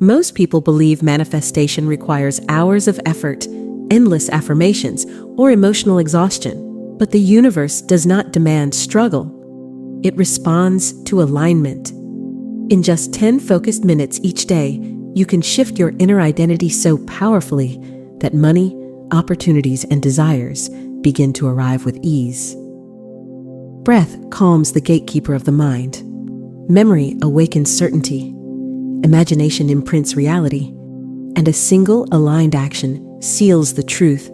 Most people believe manifestation requires hours of effort, endless affirmations, or emotional exhaustion. But the universe does not demand struggle. It responds to alignment. In just 10 focused minutes each day, you can shift your inner identity so powerfully that money, opportunities, and desires begin to arrive with ease. Breath calms the gatekeeper of the mind. Memory awakens certainty. Imagination imprints reality. And a single aligned action seals the truth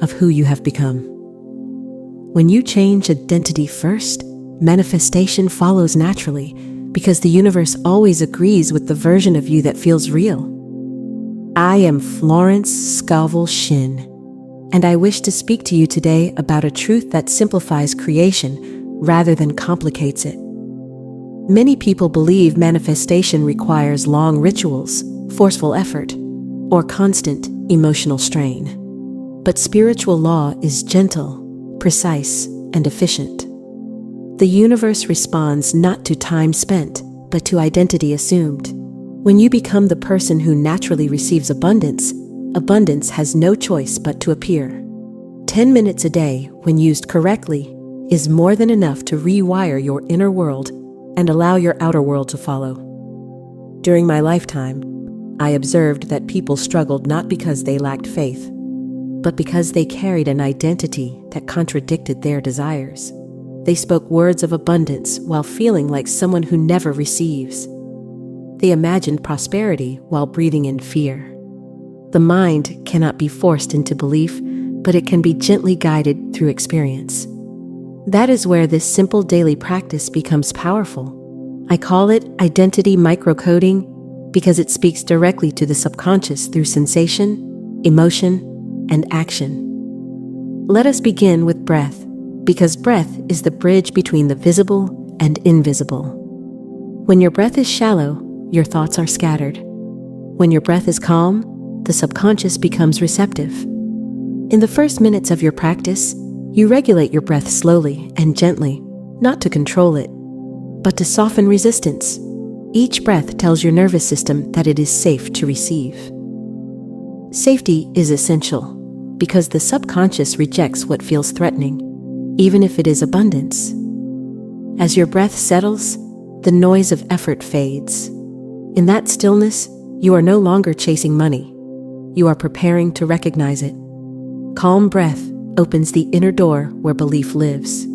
of who you have become. When you change identity first, manifestation follows naturally, because the universe always agrees with the version of you that feels real. I am Florence Scovel Shinn, and I wish to speak to you today about a truth that simplifies creation rather than complicates it. Many people believe manifestation requires long rituals, forceful effort, or constant emotional strain. But spiritual law is gentle, precise, and efficient. The universe responds not to time spent, but to identity assumed. When you become the person who naturally receives abundance, abundance has no choice but to appear. 10 minutes a day, when used correctly, is more than enough to rewire your inner world and allow your outer world to follow. During my lifetime, I observed that people struggled not because they lacked faith, but because they carried an identity that contradicted their desires. They spoke words of abundance while feeling like someone who never receives. They imagined prosperity while breathing in fear. The mind cannot be forced into belief, but it can be gently guided through experience. That is where this simple daily practice becomes powerful. I call it identity microcoding because it speaks directly to the subconscious through sensation, emotion, and action. Let us begin with breath, because breath is the bridge between the visible and invisible. When your breath is shallow, your thoughts are scattered. When your breath is calm, the subconscious becomes receptive. In the first minutes of your practice, you regulate your breath slowly and gently, not to control it, but to soften resistance. Each breath tells your nervous system that it is safe to receive. Safety is essential, because the subconscious rejects what feels threatening, even if it is abundance. As your breath settles, the noise of effort fades. In that stillness, you are no longer chasing money. You are preparing to recognize it. Calm breath opens the inner door where belief lives.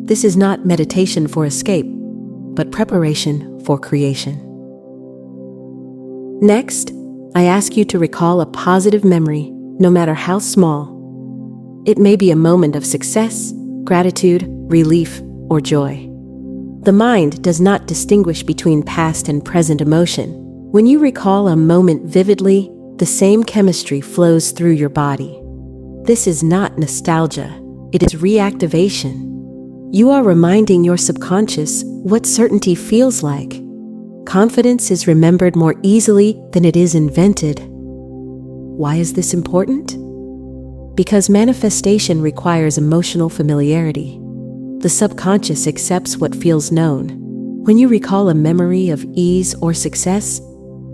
This is not meditation for escape, but preparation for creation. Next, I ask you to recall a positive memory, no matter how small. It may be a moment of success, gratitude, relief, or joy. The mind does not distinguish between past and present emotion. When you recall a moment vividly, the same chemistry flows through your body. This is not nostalgia, it is reactivation. You are reminding your subconscious what certainty feels like. Confidence is remembered more easily than it is invented. Why is this important? Because manifestation requires emotional familiarity. The subconscious accepts what feels known. When you recall a memory of ease or success,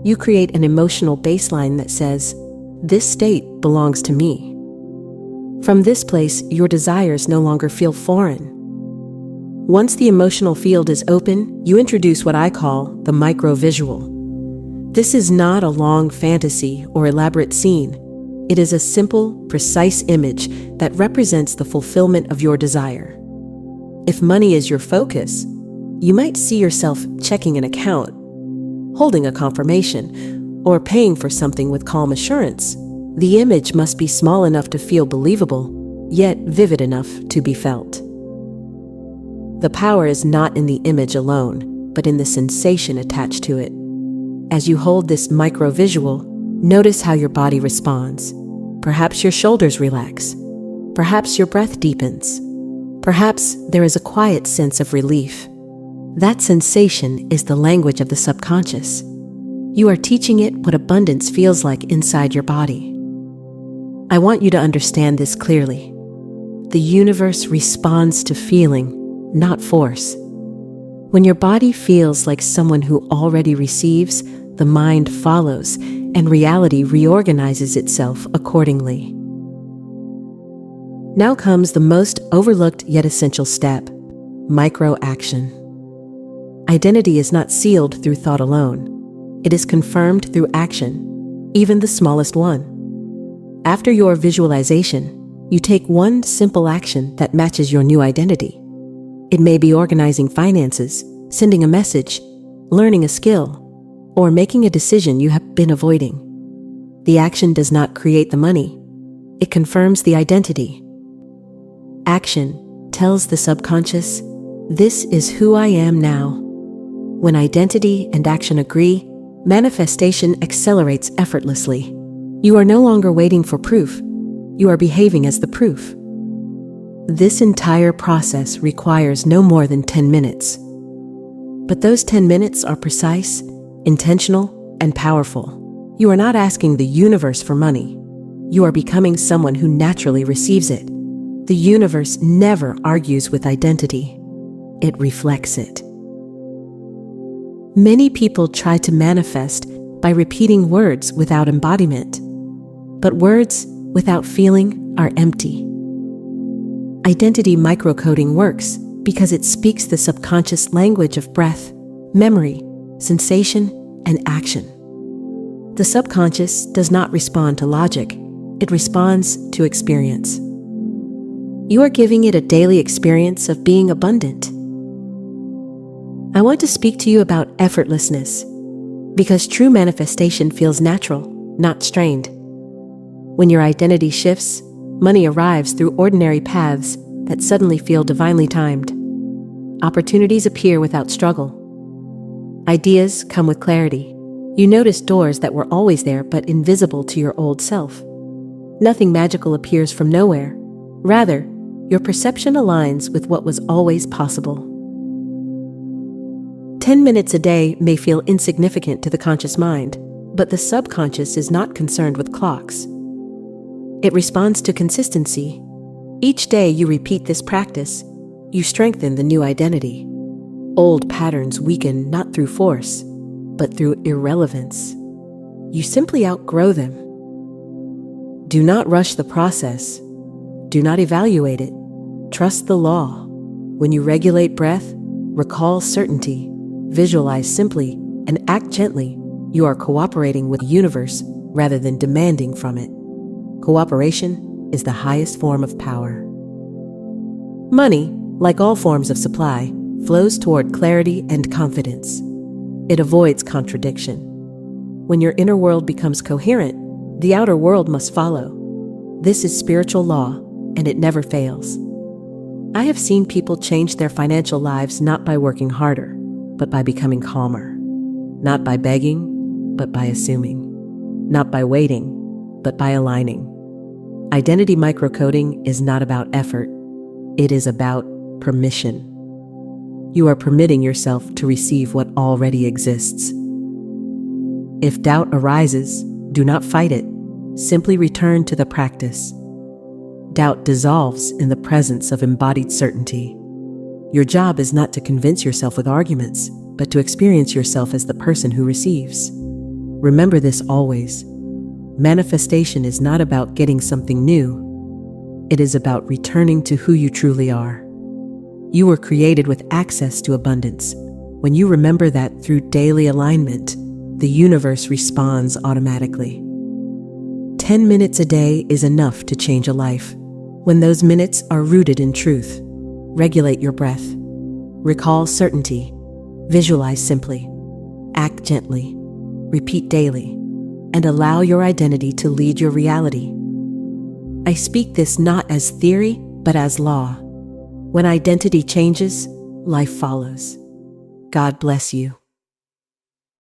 you create an emotional baseline that says, "This state belongs to me." From this place, your desires no longer feel foreign. Once the emotional field is open, you introduce what I call the micro-visual. This is not a long fantasy or elaborate scene. It is a simple, precise image that represents the fulfillment of your desire. If money is your focus, you might see yourself checking an account, holding a confirmation, or paying for something with calm assurance. The image must be small enough to feel believable, yet vivid enough to be felt. The power is not in the image alone, but in the sensation attached to it. As you hold this micro-visual, notice how your body responds. Perhaps your shoulders relax. Perhaps your breath deepens. Perhaps there is a quiet sense of relief. That sensation is the language of the subconscious. You are teaching it what abundance feels like inside your body. I want you to understand this clearly. The universe responds to feeling, not force. When your body feels like someone who already receives, the mind follows, and reality reorganizes itself accordingly. Now comes the most overlooked yet essential step: micro-action. Identity is not sealed through thought alone. It is confirmed through action, even the smallest one. After your visualization, you take one simple action that matches your new identity. It may be organizing finances, sending a message, learning a skill, or making a decision you have been avoiding. The action does not create the money. It confirms the identity. Action tells the subconscious, "This is who I am now." When identity and action agree, manifestation accelerates effortlessly. You are no longer waiting for proof. You are behaving as the proof. This entire process requires no more than 10 minutes. But those 10 minutes are precise, intentional, and powerful. You are not asking the universe for money. You are becoming someone who naturally receives it. The universe never argues with identity. It reflects it. Many people try to manifest by repeating words without embodiment. But words without feeling are empty. Identity microcoding works because it speaks the subconscious language of breath, memory, sensation, and action. The subconscious does not respond to logic. It responds to experience. You are giving it a daily experience of being abundant. I want to speak to you about effortlessness, because true manifestation feels natural, not strained. When your identity shifts, money arrives through ordinary paths that suddenly feel divinely timed. Opportunities appear without struggle. Ideas come with clarity. You notice doors that were always there but invisible to your old self. Nothing magical appears from nowhere. Rather, your perception aligns with what was always possible. 10 minutes a day may feel insignificant to the conscious mind, but the subconscious is not concerned with clocks. It responds to consistency. Each day you repeat this practice, you strengthen the new identity. Old patterns weaken not through force, but through irrelevance. You simply outgrow them. Do not rush the process. Do not evaluate it. Trust the law. When you regulate breath, recall certainty, visualize simply, and act gently, you are cooperating with the universe rather than demanding from it. Cooperation is the highest form of power. Money, like all forms of supply, flows toward clarity and confidence. It avoids contradiction. When your inner world becomes coherent, the outer world must follow. This is spiritual law, and it never fails. I have seen people change their financial lives not by working harder, but by becoming calmer. Not by begging, but by assuming. Not by waiting, but by aligning. Identity microcoding is not about effort. It is about permission. You are permitting yourself to receive what already exists. If doubt arises, do not fight it. Simply return to the practice. Doubt dissolves in the presence of embodied certainty. Your job is not to convince yourself with arguments, but to experience yourself as the person who receives. Remember this always. Manifestation is not about getting something new. It is about returning to who you truly are. You were created with access to abundance. When you remember that through daily alignment, the universe responds automatically. 10 minutes a day is enough to change a life. When those minutes are rooted in truth, regulate your breath. Recall certainty. Visualize simply. Act gently. Repeat daily. And allow your identity to lead your reality. I speak this not as theory, but as law. When identity changes, life follows. God bless you.